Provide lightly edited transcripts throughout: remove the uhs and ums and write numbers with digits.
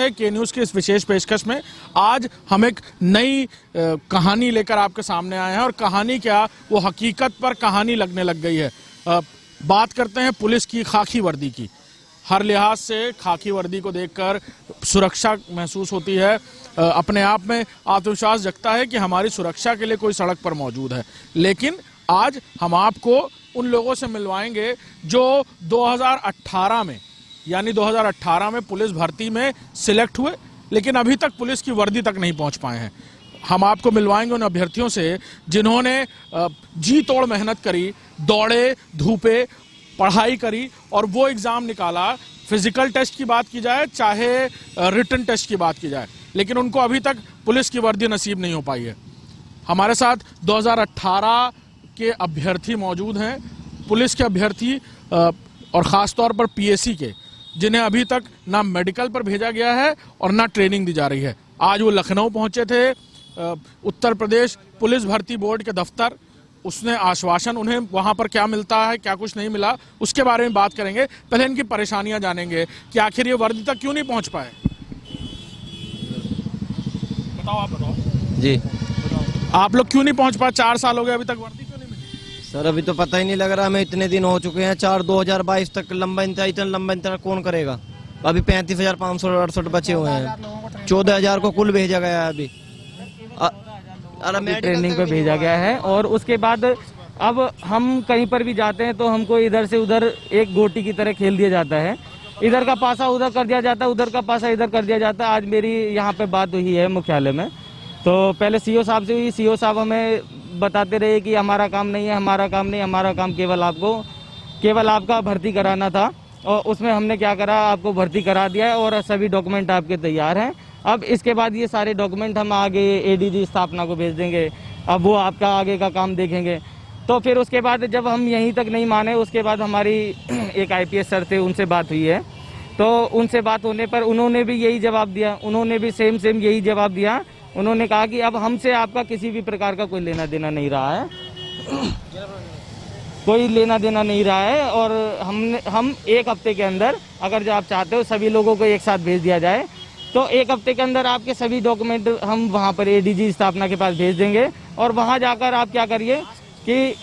है के न्यूज़ की इस विशेष पेशकश में आज हम एक नई कहानी लेकर आपके सामने आए हैं और कहानी क्या वो हकीकत पर कहानी लगने लग गई है। बात करते हैं पुलिस की खाकी वर्दी की। हर लिहाज से खाकी वर्दी को देखकर सुरक्षा महसूस होती है, अपने आप में आत्मविश्वास जगता है कि हमारी सुरक्षा के लिए कोई सड़क पर मौजूद है। लेकिन आज हम आपको उन लोगों से मिलवाएंगे जो 2018 में यानी 2018 में पुलिस भर्ती में सिलेक्ट हुए लेकिन अभी तक पुलिस की वर्दी तक नहीं पहुंच पाए हैं। हम आपको मिलवाएंगे उन अभ्यर्थियों से जिन्होंने जी तोड़ मेहनत करी, दौड़े धूपे, पढ़ाई करी और वो एग्ज़ाम निकाला। फिजिकल टेस्ट की बात की जाए चाहे रिटन टेस्ट की बात की जाए, लेकिन उनको अभी तक पुलिस की वर्दी नसीब नहीं हो पाई है। हमारे साथ 2018 के अभ्यर्थी मौजूद हैं, पुलिस के अभ्यर्थी और ख़ास तौर पर पीएससी के, जिन्हें अभी तक ना मेडिकल पर भेजा गया है और ना ट्रेनिंग दी जा रही है। आज वो लखनऊ पहुंचे थे, उत्तर प्रदेश पुलिस भर्ती बोर्ड के दफ्तर, उसने आश्वासन, उन्हें वहां पर क्या मिलता है क्या कुछ नहीं मिला उसके बारे में बात करेंगे। पहले इनकी परेशानियां जानेंगे कि आखिर ये वर्दी तक क्यों नहीं पहुंच पाए। बताओ, आप बताओ जी, आप लोग क्यों नहीं पहुंच पाए? 4 साल हो गए, अभी तक वर्दी क्यों नहीं मिली? सर अभी तो पता ही नहीं लग रहा, हमें इतने दिन हो चुके हैं, 2022 तक लंबा इंतजार, इतना लंबा इंतजार कौन करेगा। अभी 35,568 बचे हुए हैं, 14,000 को कुल भेजा गया है। अभी ट्रेनिंग पे भेजा गया है और उसके बाद अब हम कहीं पर भी जाते हैं तो हमको इधर से उधर एक गोटी की तरह खेल दिया जाता है। इधर का पासा उधर कर दिया जाता है, उधर का पासा इधर कर दिया जाता है। आज मेरी यहाँ पे बात हुई है मुख्यालय में, तो पहले सीओ साहब से हुई। सीओ साहब हमें बताते रहे कि हमारा काम नहीं है, हमारा काम नहीं, हमारा काम केवल आपका भर्ती कराना था। और उसमें हमने क्या करा, आपको भर्ती करा दिया है और सभी डॉक्यूमेंट आपके तैयार हैं। अब इसके बाद ये सारे डॉक्यूमेंट हम आगे एडीजी स्थापना को भेज देंगे, अब वो आपका आगे का काम देखेंगे। तो फिर उसके बाद जब हम यहीं तक नहीं माने, उसके बाद हमारी एक आईपीएस सर थे, उनसे बात हुई है। तो उनसे बात होने पर उन्होंने भी यही जवाब दिया, उन्होंने भी सेम यही जवाब दिया। उन्होंने कहा कि अब हमसे आपका किसी भी प्रकार का कोई लेना देना नहीं रहा है, कोई लेना देना नहीं रहा है। और हम 1 हफ्ते के अंदर, अगर जो आप चाहते हो सभी लोगों को एक साथ भेज दिया जाए, तो 1 हफ्ते के अंदर आपके सभी डॉक्यूमेंट हम वहाँ पर एडीजी स्थापना के पास भेज देंगे। और वहाँ जाकर आप क्या करिए कि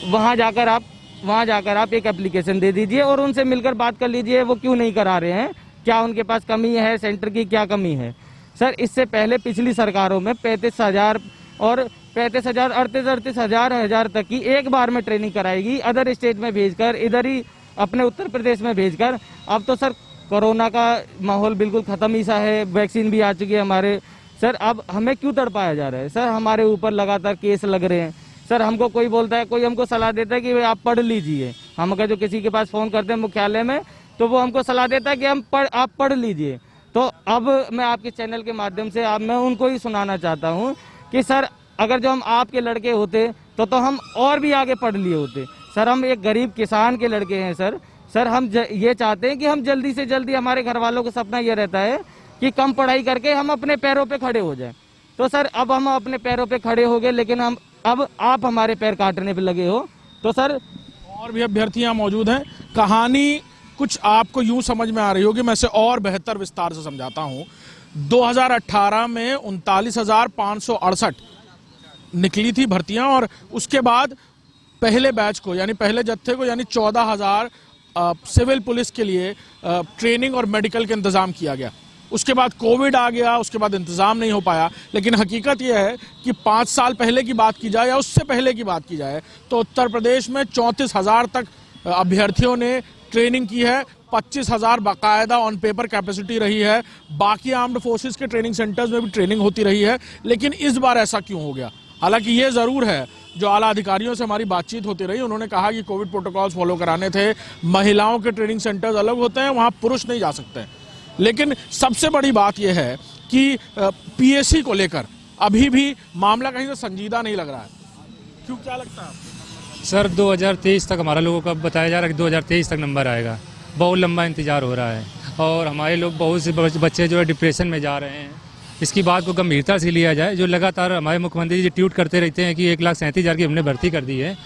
वहाँ जाकर आप एक एप्लीकेशन दे दीजिए और उनसे मिलकर बात कर लीजिए वो क्यों नहीं करा रहे हैं, क्या उनके पास कमी है, सेंटर की क्या कमी है। सर इससे पहले पिछली सरकारों में 35,000 और 35,000 38,000 तक की एक बार में ट्रेनिंग कराएगी, अदर स्टेट में भेजकर, इधर ही अपने उत्तर प्रदेश में भेजकर। अब तो सर कोरोना का माहौल बिल्कुल खत्म ही सा है, वैक्सीन भी आ चुकी है हमारे। सर अब हमें क्यों तड़पाया जा रहा है? सर हमारे ऊपर लगातार केस लग रहे हैं। सर हमको कोई बोलता है, कोई हमको सलाह देता है कि आप पढ़ लीजिए। हम अगर जो किसी के पास फ़ोन करते हैं मुख्यालय में, तो वो हमको सलाह देता है कि आप पढ़ लीजिए। तो अब मैं आपके चैनल के माध्यम से मैं उनको ही सुनाना चाहता हूँ कि सर अगर जो हम आपके लड़के होते तो हम और भी आगे पढ़ लिए होते। सर हम एक गरीब किसान के लड़के हैं सर हम ये चाहते हैं कि हम जल्दी से जल्दी, हमारे घर वालों का सपना ये रहता है कि कम पढ़ाई करके हम अपने पैरों पे खड़े हो जाएं। तो सर अब हम अपने पैरों पे खड़े हो गए, लेकिन अब आप हमारे पैर काटने पे लगे हो। तो सर और भी अभ्यर्थियां मौजूद हैं। कहानी कुछ आपको यूं समझ में आ रही होगी, मैं इसे और बेहतर विस्तार से समझाता हूं। 2018 में 39,568 निकली थी भर्तियां और उसके बाद पहले बैच को यानी पहले जत्थे को यानी 14,000 सिविल पुलिस के लिए ट्रेनिंग और मेडिकल के इंतजाम किया गया। उसके बाद कोविड आ गया, उसके बाद इंतजाम नहीं हो पाया। लेकिन हकीकत यह है कि 5 साल पहले की बात की जाए या उससे पहले की बात की जाए तो उत्तर प्रदेश में 34,000 तक अभ्यर्थियों ने ट्रेनिंग की है। 25,000 बाकायदा ऑन पेपर कैपेसिटी रही है। बाकी आर्म्ड फोर्सेस के ट्रेनिंग सेंटर्स में भी ट्रेनिंग होती रही है। लेकिन इस बार ऐसा क्यों हो गया? हालांकि ये ज़रूर है, जो आला अधिकारियों से हमारी बातचीत होती रही, उन्होंने कहा कि कोविड प्रोटोकॉल्स फॉलो कराने थे, महिलाओं के ट्रेनिंग सेंटर्स अलग होते हैं, वहाँ पुरुष नहीं जा सकते। लेकिन सबसे बड़ी बात यह है कि पीएससी को लेकर अभी भी मामला कहीं से संजीदा नहीं लग रहा है। क्यों, क्या लगता है? सर 2023 तक हमारा लोगों का बताया जा रहा है कि 2023 तक नंबर आएगा। बहुत लंबा इंतजार हो रहा है और हमारे लोग, बहुत से बच्चे जो है डिप्रेशन में जा रहे हैं। इसकी बात को गंभीरता से लिया जाए। जो लगातार हमारे मुख्यमंत्री जी ट्वीट करते रहते हैं कि 1,37,000 की हमने भर्ती कर दी है,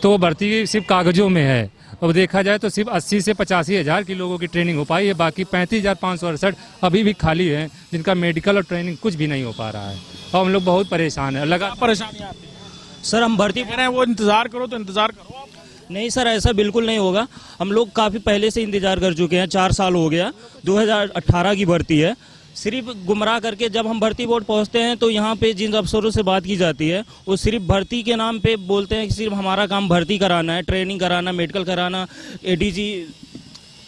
तो वो भर्ती सिर्फ कागजों में है। अब देखा जाए तो सिर्फ 80 से 85 हज़ार की लोगों की ट्रेनिंग हो पाई है, बाकी 35,568 अभी भी खाली हैं, जिनका मेडिकल और ट्रेनिंग कुछ भी नहीं हो पा रहा है। और हम लोग बहुत परेशान हैं। लगा परेशानियां आती है सर हम भर्ती कह रहे हैं वो इंतजार करो तो इंतजार करो आप। नहीं सर, ऐसा बिल्कुल नहीं होगा। हम लोग काफ़ी पहले से इंतजार कर चुके हैं, 4 साल हो गया। 2018 की भर्ती है। सिर्फ गुमराह करके जब हम भर्ती बोर्ड पहुंचते हैं तो यहाँ पे जिन अफसरों से बात की जाती है वो सिर्फ भर्ती के नाम पे बोलते हैं कि सिर्फ हमारा काम भर्ती कराना है, ट्रेनिंग कराना, मेडिकल कराना, एडीजी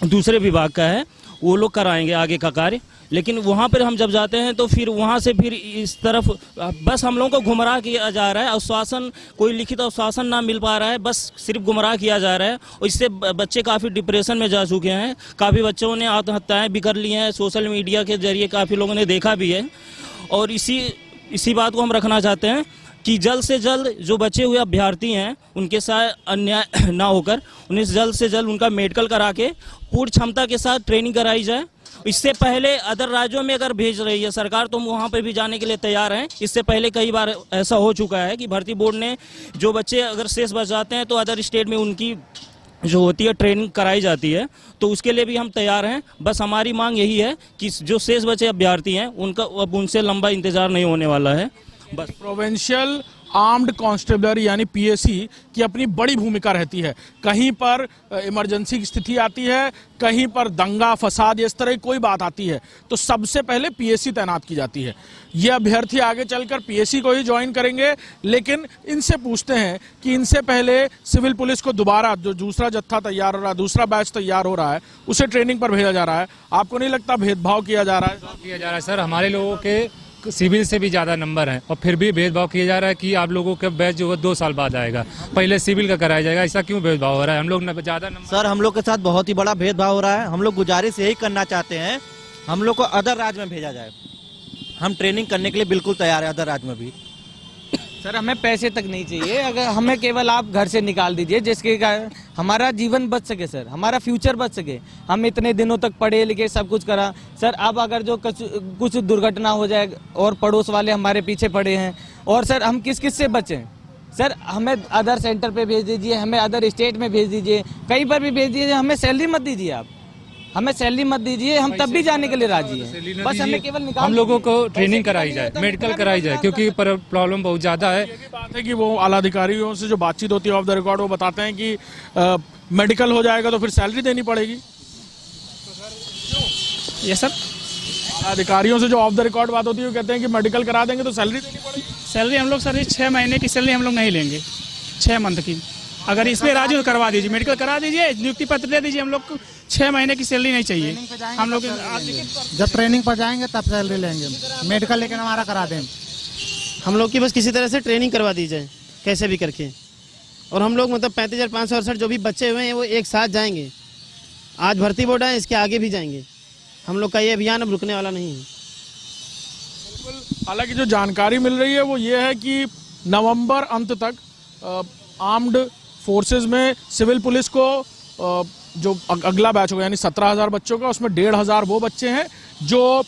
दूसरे विभाग का है, वो लोग कराएंगे आगे का कार्य। लेकिन वहाँ पर हम जब जाते हैं तो फिर वहाँ से फिर इस तरफ बस हम लोगों को गुमराह किया जा रहा है। आश्वासन, कोई लिखित आश्वासन ना मिल पा रहा है, बस सिर्फ गुमराह किया जा रहा है। और इससे बच्चे काफ़ी डिप्रेशन में जा चुके हैं। काफ़ी बच्चों ने आत्महत्याएं भी कर ली हैं, सोशल मीडिया के जरिए काफ़ी लोगों ने देखा भी है। और इसी बात को हम रखना चाहते हैं कि जल्द से जल्द जो बचे हुए अभ्यर्थी हैं उनके साथ अन्याय ना होकर उन्हें जल्द से जल्द उनका मेडिकल करा के पूर्ण क्षमता के साथ ट्रेनिंग कराई जाए। इससे पहले अदर राज्यों में अगर भेज रही है सरकार तो हम वहाँ पर भी जाने के लिए तैयार हैं। इससे पहले कई बार ऐसा हो चुका है कि भर्ती बोर्ड ने जो बच्चे अगर शेष बच जाते हैं तो अदर स्टेट में उनकी जो होती है ट्रेनिंग कराई जाती है, तो उसके लिए भी हम तैयार हैं। बस हमारी मांग यही है कि जो शेष बचे अभ्यर्थी हैं उनका अब उनसे लंबा इंतजार नहीं होने वाला है। बस प्रोविंशियल आर्म्ड कांस्टेबलरी यानी पीएसी की अपनी बड़ी भूमिका रहती है। कहीं पर इमरजेंसी की स्थिति आती है, कहीं पर दंगा फसाद इस तरह की कोई बात आती है तो सबसे पहले पीएसी तैनात की जाती है। ये अभ्यर्थी आगे चलकर पीएसी को ही ज्वाइन करेंगे, लेकिन इनसे पूछते हैं कि इनसे पहले सिविल पुलिस को दोबारा जो दूसरा जत्था तैयार हो रहा है, दूसरा बैच तैयार हो रहा है, उसे ट्रेनिंग पर भेजा जा रहा है। आपको नहीं लगता भेदभाव किया जा रहा है? किया जा रहा है सर, हमारे लोगों के सिविल से भी ज़्यादा नंबर हैं और फिर भी भेदभाव किया जा रहा है कि आप लोगों का बैच जो है 2 साल बाद आएगा, पहले सिविल का कराया जाएगा। ऐसा क्यों भेदभाव हो रहा है? हम लोग ज़्यादा नंबर। सर हम लोग के साथ बहुत ही बड़ा भेदभाव हो रहा है। हम लोग गुजारिश यही करना चाहते हैं, हम लोग को अदर राज्य में भेजा जाए। हम ट्रेनिंग करने के लिए बिल्कुल तैयार है अदर राज्य में भी। सर हमें पैसे तक नहीं चाहिए, अगर हमें केवल आप घर से निकाल दीजिए जिसके कारण हमारा जीवन बच सके सर, हमारा फ्यूचर बच सके। हम इतने दिनों तक पढ़े लिखे सब कुछ करा सर, अब अगर जो कुछ दुर्घटना हो जाए और पड़ोस वाले हमारे पीछे पड़े हैं और सर हम किस से बचें? सर हमें अदर सेंटर पे भेज दीजिए, हमें अदर स्टेट में भेज दीजिए, कहीं पर भी भेज दीजिए, हमें सैलरी मत दीजिए। आप हमें सैलरी मत दीजिए, हम तब भी जाने के लिए राजी हैं। बस हमें केवल निकाल हम लोगों को ट्रेनिंग कराई जाए, मेडिकल कराई जाए, क्योंकि प्रॉब्लम बहुत ज़्यादा है। ये भी बात है कि वो आला अधिकारियों से जो बातचीत होती है ऑफ द रिकॉर्ड, वो बताते हैं कि मेडिकल हो जाएगा तो फिर सैलरी देनी पड़ेगी। ये सर अधिकारियों से जो ऑफ द रिकॉर्ड बात होती है वो कहते हैं कि मेडिकल करा देंगे तो सैलरी देनी पड़ेगी। सैलरी हम लोग सर 6 महीने की सैलरी हम लोग नहीं लेंगे, 6 मंथ की। अगर इसमें राजी हो करवा दीजिए, मेडिकल करा दीजिए, नियुक्ति पत्र दे दीजिए। हम लोग को 6 महीने की सैलरी नहीं चाहिए। हम लोग जब ट्रेनिंग पर जाएंगे तब सैलरी लेंगे, मेडिकल लेकिन हमारा करा दें। हम लोग की बस किसी तरह से ट्रेनिंग करवा दी जाए कैसे भी करके, और हम लोग मतलब 35,568 जो भी बच्चे हुए हैं वो एक साथ जाएंगे। आज भर्ती बोर्ड है, इसके आगे भी जाएंगे। हम लोग का ये अभियान अब रुकने वाला नहीं है। हालांकि जो जानकारी मिल रही है वो ये है कि नवंबर अंत तक आर्म्ड फोर्सेस में सिविल पुलिस को जो अगला बैच होगा यानी 17,000 बच्चों का, उसमें 1,500 वो बच्चे हैं जो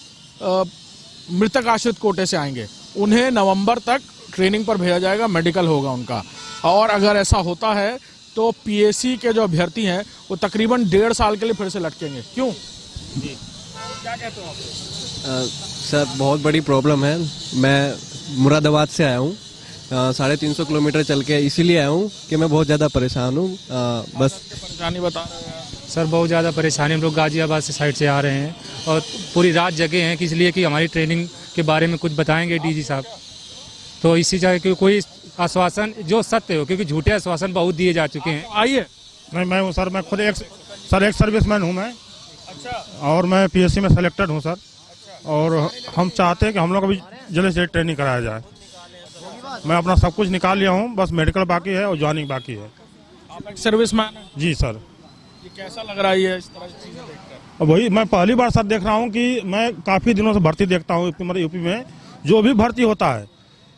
मृतक आश्रित कोटे से आएंगे। उन्हें नवंबर तक ट्रेनिंग पर भेजा जाएगा, मेडिकल होगा उनका। और अगर ऐसा होता है तो पीएसी के जो अभ्यर्थी हैं वो तकरीबन 1.5 साल के लिए फिर से लटकेंगे। क्यों जी, क्या कहते हो आप? सर बहुत बड़ी प्रॉब्लम है। मैं मुरादाबाद से आया हूँ, 350 किलोमीटर चल के इसीलिए आया हूँ कि मैं बहुत ज़्यादा परेशान हूँ। बस परेशानी बता रहे हैं सर, बहुत ज़्यादा परेशानी। हम लोग गाजियाबाद से साइड से आ रहे हैं और पूरी रात जगे हैं कि इसलिए कि हमारी ट्रेनिंग के बारे में कुछ बताएंगे डीजी साहब। तो इसी जगह कि कोई आश्वासन जो सत्य हो, क्योंकि झूठे आश्वासन बहुत दिए जा चुके हैं। आइए। नहीं मैं हूँ सर, मैं खुद एक सर्विसमैन हूँ मैं। अच्छा। और मैं पीएससी में सेलेक्टेड हूँ सर। और हम चाहते हैं कि हम लोग अभी जल्द से ट्रेनिंग कराया जाए। मैं अपना सब कुछ निकाल लिया हूँ, बस मेडिकल बाकी है और ज्वाइनिंग बाकी है। आप एक सर्विसमैन हैं? जी सर। ये कैसा लग रहा है इस तरह की चीजें देखकर? वही मैं पहली बार सर देख रहा हूँ कि मैं काफ़ी दिनों से भर्ती देखता हूँ यूपी में। जो भी भर्ती होता है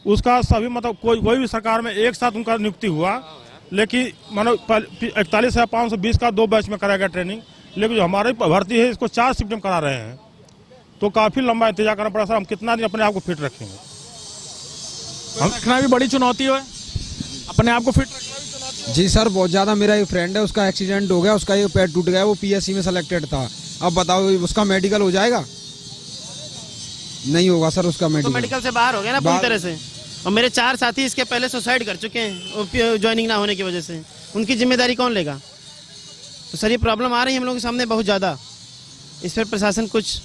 उसका सभी मतलब कोई भी सरकार में एक साथ उनका नियुक्ति हुआ, लेकिन मतलब 41,520 का 2 बैच में कराया गया ट्रेनिंग। लेकिन जो हमारी भर्ती है इसको 4 शिफ्ट में करा रहे हैं, तो काफ़ी लंबा इंतजार करना पड़ा सर। हम कितना दिन अपने आप को फिट रखेंगे? रखना भी बड़ी चुनौती है, अपने आप को फिट रखना भी चुनौती जी सर, बहुत ज़्यादा। मेरा एक फ्रेंड है, उसका एक्सीडेंट हो गया, उसका एक पैर टूट गया, वो पीएससी में सेलेक्टेड था। अब बताओ उसका मेडिकल हो जाएगा? नहीं होगा सर उसका तो मेडिकल। मेडिकल से बाहर हो गया ना पूरी तरह से। और मेरे 4 साथी इसके पहले सुसाइड कर चुके हैं ज्वाइनिंग ना होने की वजह से। उनकी जिम्मेदारी कौन लेगा? तो सर ये प्रॉब्लम आ रही है हम लोगों के सामने बहुत ज़्यादा। इस पर प्रशासन कुछ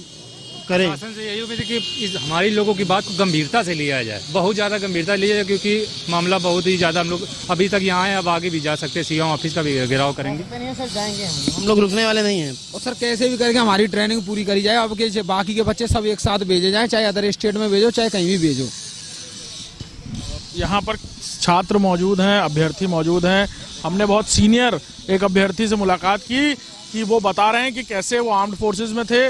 करे। प्रशासन से यही उम्मीद है कि हमारी लोगों की बात को गंभीरता से लिया जाए, बहुत ज़्यादा गंभीरता लिया जाए, क्योंकि मामला बहुत ही ज़्यादा। हम लोग अभी तक यहाँ हैं, अब आगे भी जा सकते हैं। सीएम ऑफिस का भी घेराव करेंगे। सर जाएंगे हम लोग रुकने वाले नहीं हैं। और सर कैसे भी करके हमारी ट्रेनिंग पूरी करी जाए। अब के बाकी के बच्चे सब एक साथ भेजे जाए, चाहे अदर स्टेट में भेजो, चाहे कहीं भी भेजो। यहाँ पर छात्र मौजूद हैं, अभ्यर्थी मौजूद हैं। हमने बहुत सीनियर एक अभ्यर्थी से मुलाकात की कि वो बता रहे हैं कि कैसे वो आर्म्ड फोर्सेस में थे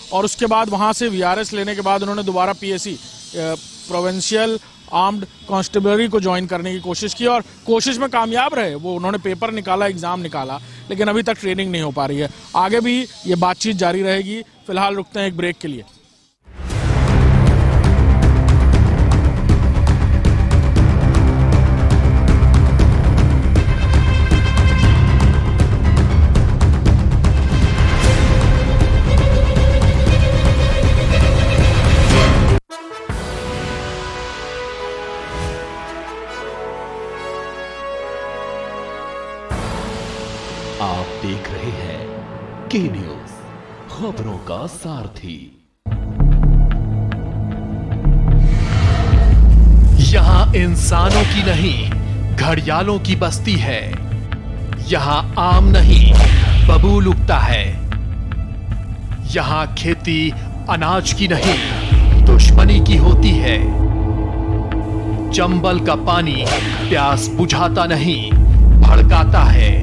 और उसके बाद वहाँ से वीआरएस लेने के बाद उन्होंने दोबारा पीएससी प्रोविंशियल आर्म्ड कांस्टेबलरी को ज्वाइन करने की कोशिश की और कोशिश में कामयाब रहे। वो उन्होंने पेपर निकाला, एग्ज़ाम निकाला, लेकिन अभी तक ट्रेनिंग नहीं हो पा रही है। आगे भी ये बातचीत जारी रहेगी। फिलहाल रुकते हैं एक ब्रेक के लिए। आप देख रहे हैं के न्यूज, खबरों का सारथी। यहां इंसानों की नहीं, घड़ियालों की बस्ती है। यहां आम नहीं, बबूल उगता है। यहां खेती अनाज की नहीं, दुश्मनी की होती है। चंबल का पानी प्यास बुझाता नहीं, भड़काता है।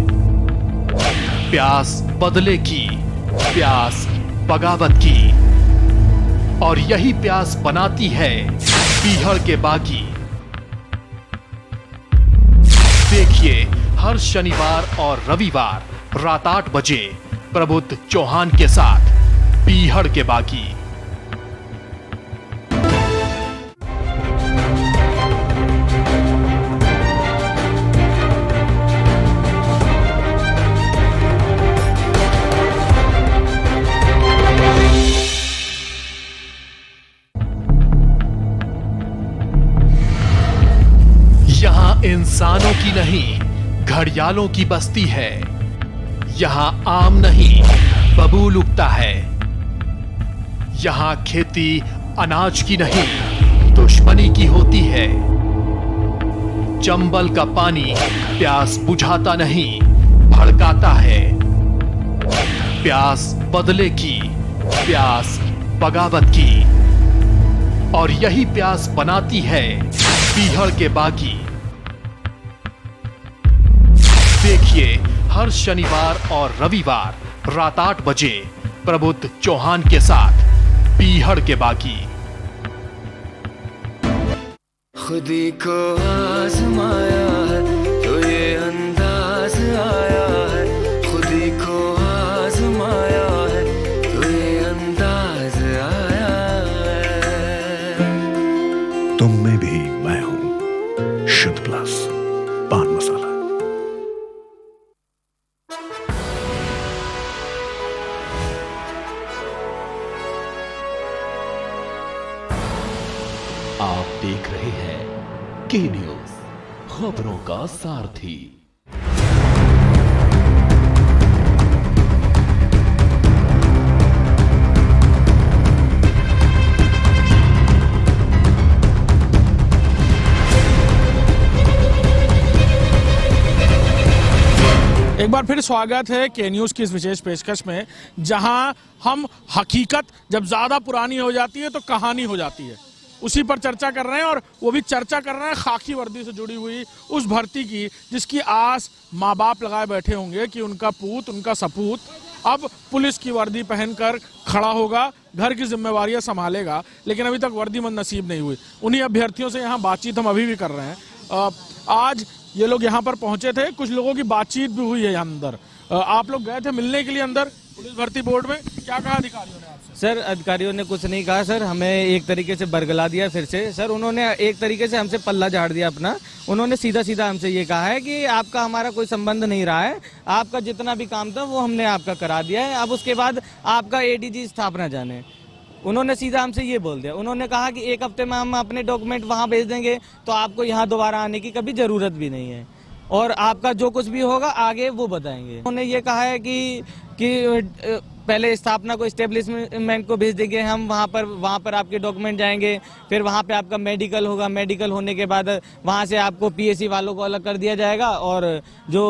प्यास बदले की, प्यास बगावत की, और यही प्यास बनाती है पीहड़ के बागी। देखिए हर शनिवार और रविवार रात 8 बजे प्रबुद्ध चौहान के साथ पीहड़ के बागी। इंसानों की नहीं, घड़ियालों की बस्ती है। यहां आम नहीं, बबूल उगता है। यहां खेती अनाज की नहीं, दुश्मनी की होती है। चंबल का पानी प्यास बुझाता नहीं, भड़काता है। प्यास बदले की, प्यास बगावत की, और यही प्यास बनाती है पीहड़ के बागी। देखिए हर शनिवार और रविवार रात 8 बजे प्रबुद्ध चौहान के साथ पीहड़ के बागी। खुदी को आजमाया है तो ये अंदाज आया है। खुदी को आजमाया है तो ये अंदाज आया है। तुम में भी मैं हूं, शुद्ध प्लस पान मसाला। आप देख रहे हैं के न्यूज, खबरों का सारथी। एक बार फिर स्वागत है के न्यूज की इस विशेष पेशकश में, जहां हम हकीकत जब ज्यादा पुरानी हो जाती है तो कहानी हो जाती है, उसी पर चर्चा कर रहे हैं। और वो भी चर्चा कर रहे हैं खाकी वर्दी से जुड़ी हुई उस भर्ती की जिसकी आस माँ बाप लगाए बैठे होंगे कि उनका पूत, उनका सपूत अब पुलिस की वर्दी पहनकर खड़ा होगा, घर की जिम्मेवारियां संभालेगा। लेकिन अभी तक वर्दी मन नसीब नहीं हुई। उन्हीं अभ्यर्थियों से यहाँ बातचीत हम अभी भी कर रहे हैं। आज ये लोग यहाँ पर पहुंचे थे, कुछ लोगों की बातचीत भी हुई है यहाँ अंदर। आप लोग गए थे मिलने के लिए अंदर, पुलिस भर्ती बोर्ड में क्या कहा अधिकारियों ने आपसे? सर अधिकारियों ने कुछ नहीं कहा सर, हमें एक तरीके से बरगला दिया फिर से सर। उन्होंने एक तरीके से हमसे पल्ला झाड़ दिया अपना। उन्होंने सीधा सीधा हमसे ये कहा है कि आपका हमारा कोई संबंध नहीं रहा है, आपका जितना भी काम था वो हमने आपका करा दिया है, अब उसके बाद आपका एडीजी स्थापना जाने। उन्होंने सीधा हमसे ये बोल दिया। उन्होंने कहा कि 1 हफ्ते में हम अपने डॉक्यूमेंट वहाँ भेज देंगे तो आपको यहाँ दोबारा आने की कभी जरूरत भी नहीं है, और आपका जो कुछ भी होगा आगे वो बताएंगे। उन्होंने ये कहा है कि पहले स्थापना को एस्टेब्लिशमेंट को भेज देंगे हम, वहाँ पर आपके डॉक्यूमेंट जाएंगे, फिर वहाँ पे आपका मेडिकल होगा, मेडिकल होने के बाद वहाँ से आपको पीएससी वालों को अलग कर दिया जाएगा और जो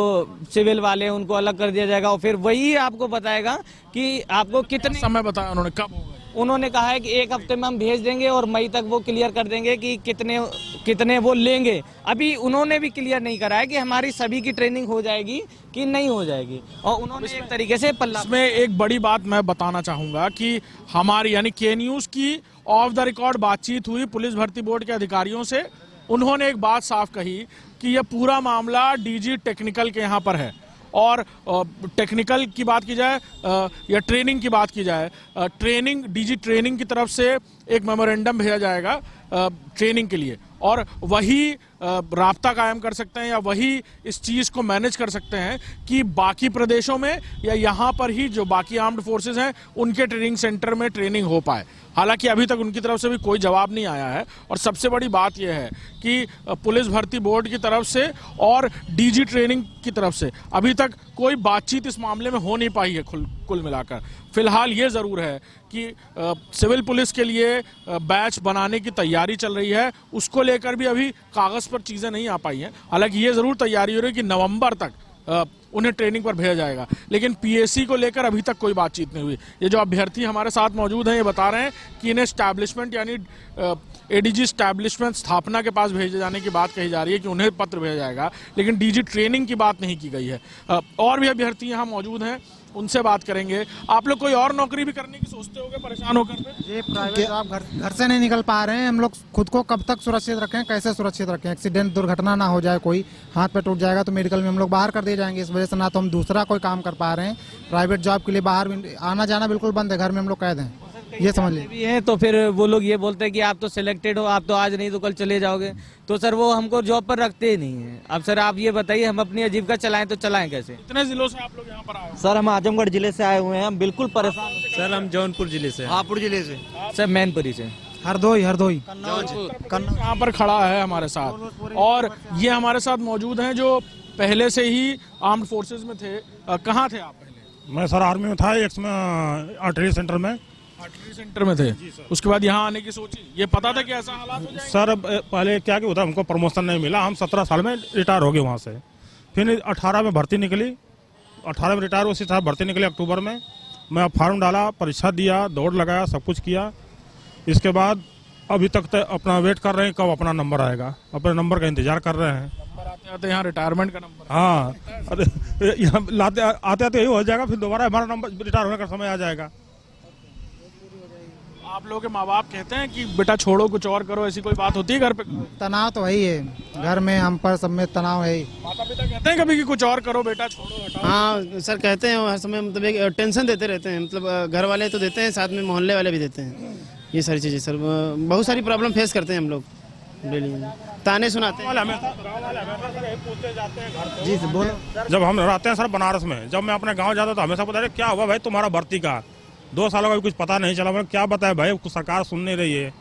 सिविल वाले हैं उनको अलग कर दिया जाएगा, और फिर वही आपको बताएगा कि आपको कितने समय बताया उन्होंने, कब होगा? उन्होंने कहा है कि 1 हफ्ते में हम भेज देंगे और मई तक वो क्लियर कर देंगे कि कितने वो लेंगे। अभी उन्होंने भी क्लियर नहीं करा है कि हमारी सभी की ट्रेनिंग हो जाएगी कि नहीं हो जाएगी, और उन्होंने एक तरीके से पल्ला। इसमें एक बड़ी बात मैं बताना चाहूंगा कि हमारी यानी के न्यूज की ऑफ द रिकॉर्ड बातचीत हुई पुलिस भर्ती बोर्ड के अधिकारियों से। उन्होंने एक बात साफ कही कि यह पूरा मामला डीजी टेक्निकल के यहाँ पर है, और टेक्निकल की बात की जाए या ट्रेनिंग की बात की जाए, डीजी ट्रेनिंग की तरफ से एक मेमोरेंडम भेजा जाएगा ट्रेनिंग के लिए, और वही राब्ता कायम कर सकते हैं या वही इस चीज़ को मैनेज कर सकते हैं कि बाकी प्रदेशों में या यहाँ पर ही जो बाकी आर्म्ड फोर्सेस हैं उनके ट्रेनिंग सेंटर में ट्रेनिंग हो पाए। हालांकि अभी तक उनकी तरफ से भी कोई जवाब नहीं आया है, और सबसे बड़ी बात यह है कि पुलिस भर्ती बोर्ड की तरफ से और डीजी ट्रेनिंग की तरफ से अभी तक कोई बातचीत इस मामले में हो नहीं पाई है कुल मिलाकर। फिलहाल ये ज़रूर है कि सिविल पुलिस के लिए बैच बनाने की तैयारी चल रही है, उसको लेकर भी अभी कागज़ पर चीज़ें नहीं आ पाई हैं। हालांकि ये ज़रूर तैयारी हो रही है कि नवंबर तक उन्हें ट्रेनिंग पर भेजा जाएगा, लेकिन पीएससी को लेकर अभी तक कोई बातचीत नहीं हुई। ये जो अभ्यर्थी हमारे साथ मौजूद हैं ये बता रहे हैं कि इन्हें एस्टैब्लिशमेंट यानी एडीजी एस्टैब्लिशमेंट स्थापना के पास भेजे जाने की बात कही जा रही है कि उन्हें पत्र भेजा जाएगा, लेकिन डीजी ट्रेनिंग की बात नहीं की गई है। और भी अभ्यर्थी यहाँ मौजूद हैं, उनसे बात करेंगे। आप लोग कोई और नौकरी भी करने की सोचते होंगे परेशान होकर? ये प्राइवेट जॉब घर से नहीं निकल पा रहे हैं, हम लोग खुद को कब तक सुरक्षित रखें, कैसे सुरक्षित रखें, एक्सीडेंट दुर्घटना ना हो जाए, कोई हाथ पे टूट जाएगा तो मेडिकल में हम लोग बाहर कर दिए जाएंगे। इस वजह से ना तो हम दूसरा कोई काम कर पा रहे हैं, प्राइवेट जॉब के लिए बाहर आना जाना बिल्कुल बंद है, घर में हम लोग कैद हैं, ये समझ लीजिए। तो फिर वो लोग ये बोलते हैं कि आप तो सिलेक्टेड हो, आप तो आज नहीं तो कल चले जाओगे, तो सर वो हमको जॉब पर रखते ही नहीं है। अब सर आप ये बताइए हम अपनी आजीविका चलाएं तो चलाएं कैसे? कितने जिलों से आप लोग यहाँ पर आए? सर हम आजमगढ़ जिले से आए हुए हैं, हम बिल्कुल परेशान। सर हम जौनपुर जिले से। हापुड़ जिले से। सर मैनपुरी से। हरदोई यहाँ पर खड़ा है हमारे साथ, और ये हमारे साथ मौजूद हैं जो पहले से ही आर्म्ड फोर्सेज में थे। कहाँ थे आप पहले? मैं सर आर्मी में था, में आर्टिलरी सेंटर में। आर्टिलरी सेंटर में थे, उसके बाद यहाँ आने की सोची? ये पता था कि ऐसा हालात हो जाएगा? सर पहले क्या होता, हमको प्रमोशन नहीं मिला, हम 17 साल में रिटायर हो गए वहाँ से। फिर 18 में भर्ती निकली, 18 में रिटायर, उसी तरह भर्ती निकली अक्टूबर में। मैं फॉर्म डाला, परीक्षा दिया, दौड़ लगाया, सब कुछ किया। इसके बाद अभी तक अपना वेट कर रहे हैं कब अपना नंबर आएगा, अपने नंबर का इंतजार कर रहे हैं। नंबर आते आते यहाँ रिटायरमेंट का नंबर? हाँ, अरे यहाँ आते आते यही हो जाएगा, फिर दोबारा हमारा नंबर रिटायर होने का समय आ जाएगा। आप लोगों के माँ बाप कहते हैं कि बेटा छोड़ो कुछ और करो, ऐसी कोई बात होती है घर पे? तनाव तो वही है, घर में हम पर सब में तनाव है। माता पिता कहते हैं कभी कि कुछ और करो बेटा, छोड़ो हटाओ? हाँ सर कहते हैं, हर समय मतलब एक टेंशन देते रहते हैं, मतलब घर वाले तो देते हैं, साथ में मोहल्ले वाले भी देते हैं। ये सारी चीज़ें सर बहुत सारी प्रॉब्लम फेस करते हैं हम लोग डेली, ताने सुनाते हैं। जी सर बोलो। जब हम रहते हैं सर बनारस में, जब मैं अपने गांव जाता तो हमेशा पता है क्या हुआ भाई तुम्हारा भर्ती का, 2 सालों का भी कुछ पता नहीं चला। मैं क्या बताया भाई, कुछ सरकार सुन नहीं रही है,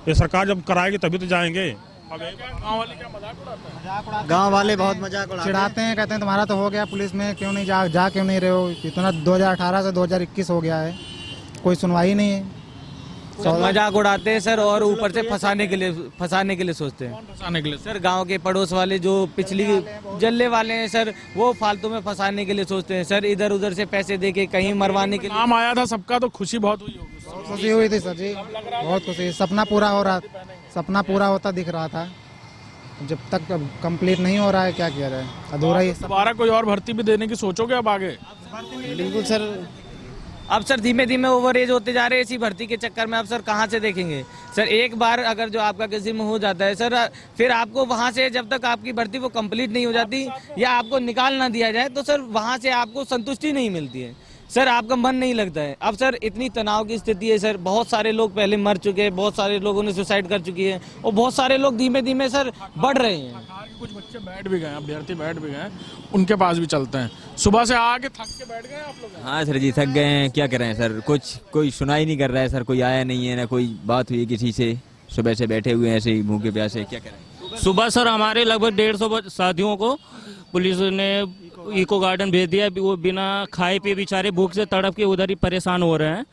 ये सरकार जब कराएगी तभी तो जाएंगे। गाँव वाले क्या मजाक उड़ाते हैं? गाँव वाले बहुत मजाक चिढ़ाते हैं, कहते हैं तुम्हारा तो हो गया पुलिस में, क्यों नहीं जा क्यों नहीं रहे हो, इतना 2018 से 2021 हो गया है, कोई सुनवाई नहीं है। मजाक उड़ाते हैं सर, और ऊपर से फंसाने के लिए सोचते हैं। फंसाने के लिए? सर गांव के पड़ोस वाले जो पिछली जल्ले वाले हैं सर, वो फालतू में फंसाने के लिए सोचते हैं सर, इधर उधर से पैसे देके कहीं मरवाने के लिए। नाम आया था सबका तो खुशी बहुत हुई होगी? बहुत खुशी हुई थी सर जी, बहुत खुशी। सपना पूरा हो रहा, सपना पूरा होता दिख रहा था, जब तक कंप्लीट नहीं हो रहा है क्या किया जाए, अधूरा ही। दोबारा कोई और भर्ती भी देने की सोचोगे अब आगे? बिल्कुल सर, अब सर धीमे धीमे ओवर एज होते जा रहे हैं इसी भर्ती के चक्कर में। अब सर कहाँ से देखेंगे सर, एक बार अगर जो आपका किसी में हो जाता है सर, फिर आपको वहाँ से जब तक आपकी भर्ती वो कंप्लीट नहीं हो जाती या आपको निकाल ना दिया जाए तो सर वहाँ से आपको संतुष्टि नहीं मिलती है। सर आपका मन नहीं लगता है। अब सर इतनी तनाव की स्थिति है सर, बहुत सारे लोग पहले मर चुके हैं, बहुत सारे लोगों ने सुसाइड कर चुकी है और बहुत सारे लोग धीमे धीमे सर बढ़ रहे हैं। कुछ बच्चे बैठ भी गए, अभ्यर्थी बैठ भी गए, उनके पास भी चलते हैं। सुबह से आके थक के बैठ गए आप लोग? हाँ सर जी, थक गए हैं, क्या करें सर, कुछ कोई सुनाई नहीं कर रहा है सर, कोई आया नहीं है, ना कोई बात हुई किसी से, सुबह से बैठे हुए हैं ऐसे ही भूखे प्यासे, क्या करें। सुबह सर हमारे लगभग 150 साथियों को पुलिस ने इको गार्डन भेज दिया। वो बिना खाए पिए बेचारे भूख से तड़प के उधर ही परेशान हो रहे हैं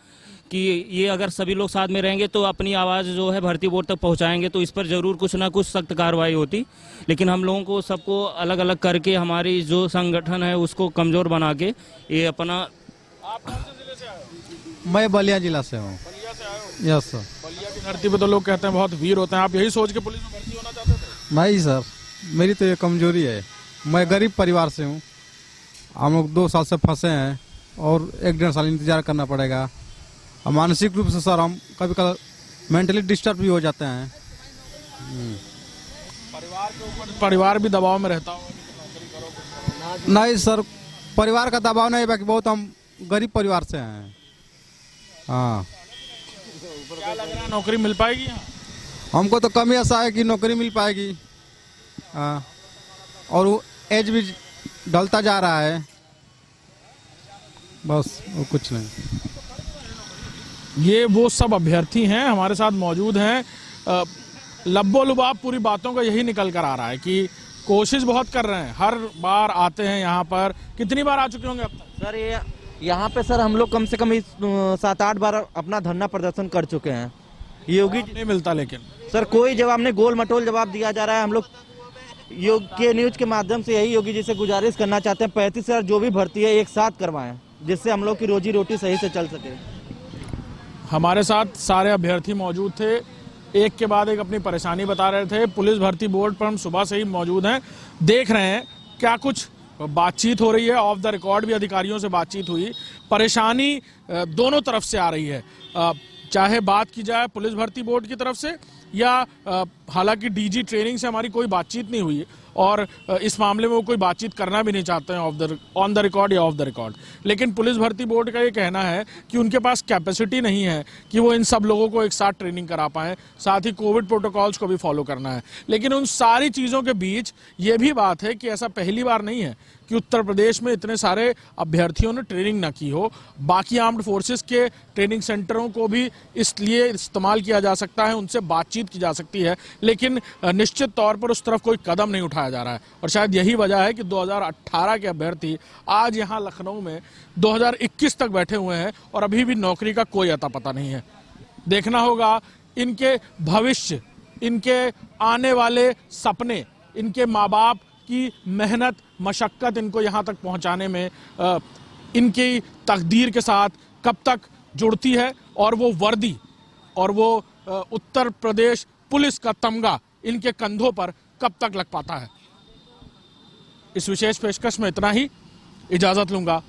कि ये अगर सभी लोग साथ में रहेंगे तो अपनी आवाज़ जो है भर्ती बोर्ड तक पहुंचाएंगे तो इस पर ज़रूर कुछ ना कुछ सख्त कार्रवाई होती। लेकिन हम लोगों को सबको अलग अलग करके हमारी जो संगठन है उसको कमज़ोर बना के ये अपना। मैं बलिया जिला से हूँ। Yes sir. बलिया की धरती पे तो लोग कहते हैं बहुत वीर होते हैं, आप यही सोच के पुलिस में भर्ती होना चाहते थे? नहीं सर, मेरी तो ये कमजोरी है। मैं गरीब परिवार से हूँ, हम लोग 2 साल से फंसे हैं और 1-1.5 साल इंतजार करना पड़ेगा। और मानसिक रूप से सर हम कभी कभी मेंटली डिस्टर्ब भी हो जाते हैं। परिवार भी दबाव में रहता हो? नहीं सर, परिवार का दबाव नहीं, बाकी बहुत हम गरीब परिवार से हैं। हाँ। क्या लग रहा है, नौकरी मिल पाएगी यहाँ? हमको तो कम ही ऐसा है कि नौकरी मिल पाएगी। हाँ, और वो एज भी ढलता जा रहा है, बस और कुछ नहीं। ये वो सब अभ्यर्थी हैं हमारे साथ मौजूद हैं। लब्बो लुबाब पूरी बातों का यही निकल कर आ रहा है कि कोशिश बहुत कर रहे हैं, हर बार आते हैं यहाँ पर। कितनी बार आ चुके होंगे अब तक? सर ये यहाँ पे सर हम लोग कम से कम 7-8 बार अपना धरना प्रदर्शन कर चुके हैं। योगी नहीं मिलता, लेकिन सर कोई जवाब नहीं, गोल मटोल जवाब दिया जा रहा है। हम लोग योग के न्यूज के माध्यम से यही योगी जी से गुजारिश करना चाहते हैं 35,000 जो भी भर्ती है एक साथ करवाएं, जिससे हम लोग की रोजी रोटी सही से चल सके। हमारे साथ सारे अभ्यर्थी मौजूद थे, एक के बाद एक अपनी परेशानी बता रहे थे। पुलिस भर्ती बोर्ड पर हम सुबह से ही मौजूद हैं, देख रहे हैं क्या कुछ बातचीत हो रही है। ऑफ द रिकॉर्ड भी अधिकारियों से बातचीत हुई। परेशानी दोनों तरफ से आ रही है, चाहे बात की जाए पुलिस भर्ती बोर्ड की तरफ से या हालांकि डीजी ट्रेनिंग से हमारी कोई बातचीत नहीं हुई और इस मामले में वो कोई बातचीत करना भी नहीं चाहते हैं ऑन द रिकॉर्ड या ऑफ द रिकॉर्ड। लेकिन पुलिस भर्ती बोर्ड का ये कहना है कि उनके पास कैपेसिटी नहीं है कि वो इन सब लोगों को एक साथ ट्रेनिंग करा पाएं, साथ ही कोविड प्रोटोकॉल्स को भी फॉलो करना है। लेकिन उन सारी चीज़ों के बीच ये भी बात है कि ऐसा पहली बार नहीं है कि उत्तर प्रदेश में इतने सारे अभ्यर्थियों ने ट्रेनिंग ना की हो। बाकी आर्म्ड फोर्सेस के ट्रेनिंग सेंटरों को भी इसलिए इस्तेमाल किया जा सकता है, उनसे बातचीत की जा सकती है, लेकिन निश्चित तौर पर उस तरफ कोई कदम नहीं उठाया जा रहा है। और शायद यही वजह है कि 2018 के अभ्यर्थी आज यहाँ लखनऊ में 2021 तक बैठे हुए हैं और अभी भी नौकरी का कोई अता पता नहीं है। देखना होगा इनके भविष्य, इनके आने वाले सपने, इनके माँ बाप की मेहनत मशक्कत इनको यहाँ तक पहुँचाने में इनकी तकदीर के साथ कब तक जुड़ती है और वो वर्दी और वो उत्तर प्रदेश पुलिस का तमगा इनके कंधों पर कब तक लग पाता है। इस विशेष पेशकश में इतना ही, इजाजत लूंगा।